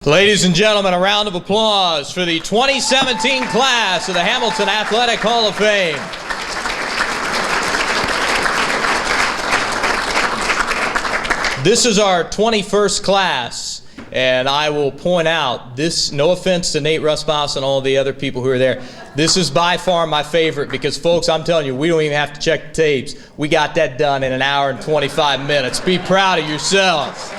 Ladies and gentlemen, a round of applause for the 2017 class of the Hamilton Athletic Hall of Fame. This is our 21st class, and I will point out this, no offense to Nate Rusbaus and all the other people who are there, this is by far my favorite because, folks, I'm telling you, we don't even have to check the tapes. We got that done in an hour and 25 minutes. Be proud of yourselves.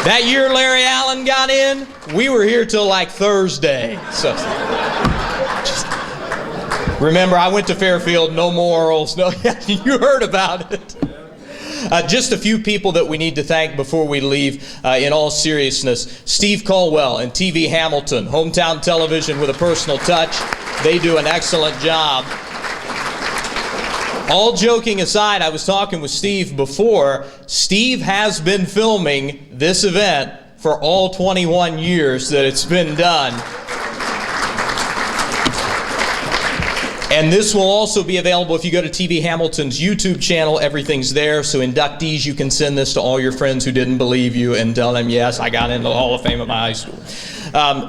That year Larry Allen got in, we were here till like Thursday. So, remember, I went to Fairfield, no morals. No, you heard about it. Just a few people that we need to thank before we leave, in all seriousness. Steve Caldwell and TV Hamilton, hometown television with a personal touch. They do an excellent job. All joking aside, I was talking with Steve before. Steve has been filming this event for all 21 years that it's been done. And this will also be available if you go to TV Hamilton's YouTube channel. Everything's there. So inductees, you can send this to all your friends who didn't believe you and tell them, yes, I got into the Hall of Fame at my high school.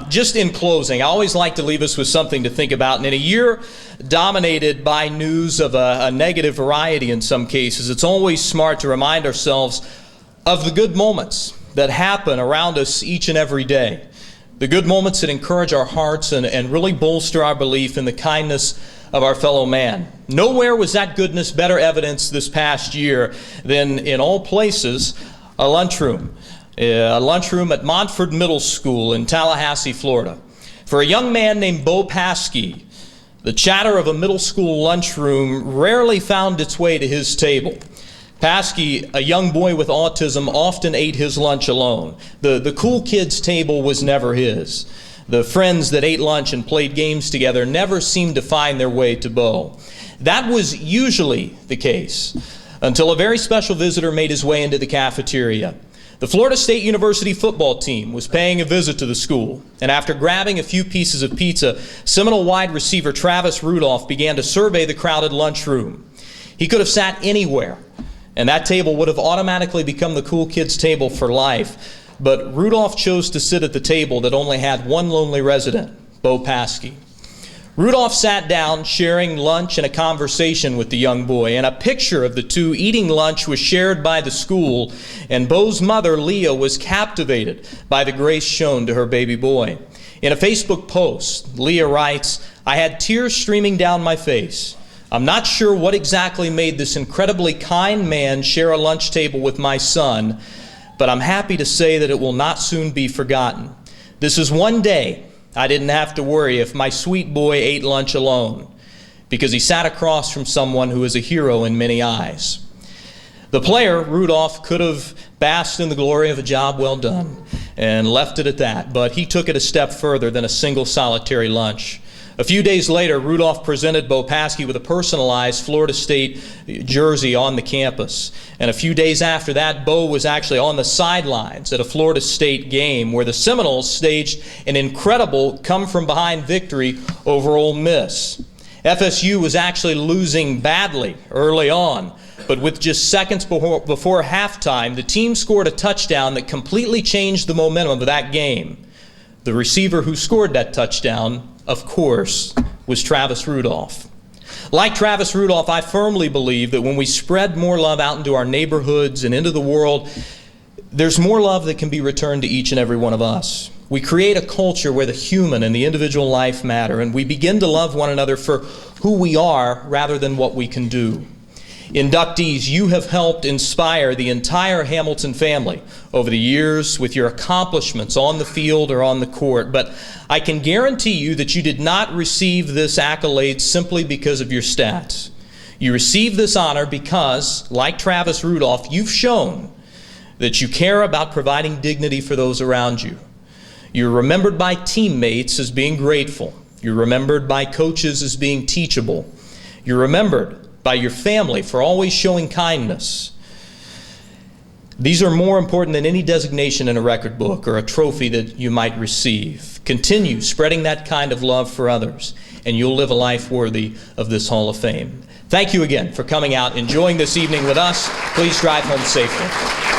Just in closing, I always like to leave us with something to think about. And in a year dominated by news of a negative variety in some cases, it's always smart to remind ourselves of the good moments that happen around us each and every day. The good moments that encourage our hearts and really bolster our belief in the kindness of our fellow man. Nowhere was that goodness better evidenced this past year than in all places, a lunchroom. A lunchroom at Montford Middle School in Tallahassee, Florida. For a young man named Bo Paskey, the chatter of a middle school lunchroom rarely found its way to his table. Paskey, a young boy with autism, often ate his lunch alone. The cool kids' table was never his. The friends that ate lunch and played games together never seemed to find their way to Bo. That was usually the case until a very special visitor made his way into the cafeteria. The Florida State University football team was paying a visit to the school, and after grabbing a few pieces of pizza, Seminole wide receiver Travis Rudolph began to survey the crowded lunchroom. He could have sat anywhere, and that table would have automatically become the cool kids' table for life. But Rudolph chose to sit at the table that only had one lonely resident, Bo Paskey. Rudolph sat down, sharing lunch and a conversation with the young boy, and a picture of the two eating lunch was shared by the school, and Bo's mother, Leah, was captivated by the grace shown to her baby boy. In a Facebook post, Leah writes, "I had tears streaming down my face. I'm not sure what exactly made this incredibly kind man share a lunch table with my son, but I'm happy to say that it will not soon be forgotten. This is one day I didn't have to worry if my sweet boy ate lunch alone, because he sat across from someone who is a hero in many eyes." The player, Rudolph, could have basked in the glory of a job well done and left it at that, but he took it a step further than a single solitary lunch. A few days later, Rudolph presented Bo Paskey with a personalized Florida State jersey on the campus. And a few days after that, Bo was actually on the sidelines at a Florida State game where the Seminoles staged an incredible come-from-behind victory over Ole Miss. FSU was actually losing badly early on, but with just seconds before halftime, the team scored a touchdown that completely changed the momentum of that game. The receiver who scored that touchdown, of course, was Travis Rudolph. Like Travis Rudolph, I firmly believe that when we spread more love out into our neighborhoods and into the world, there's more love that can be returned to each and every one of us. We create a culture where the human and the individual life matter, and we begin to love one another for who we are rather than what we can do. Inductees, you have helped inspire the entire Hamilton family over the years with your accomplishments on the field or on the court, but I can guarantee you that you did not receive this accolade simply because of your stats. You received this honor because, like Travis Rudolph, you've shown that you care about providing dignity for those around you. You're remembered by teammates as being grateful. You're remembered by coaches as being teachable. You're remembered by your family for always showing kindness. These are more important than any designation in a record book or a trophy that you might receive. Continue spreading that kind of love for others, and you'll live a life worthy of this Hall of Fame. Thank you again for coming out, enjoying this evening with us. Please drive home safely.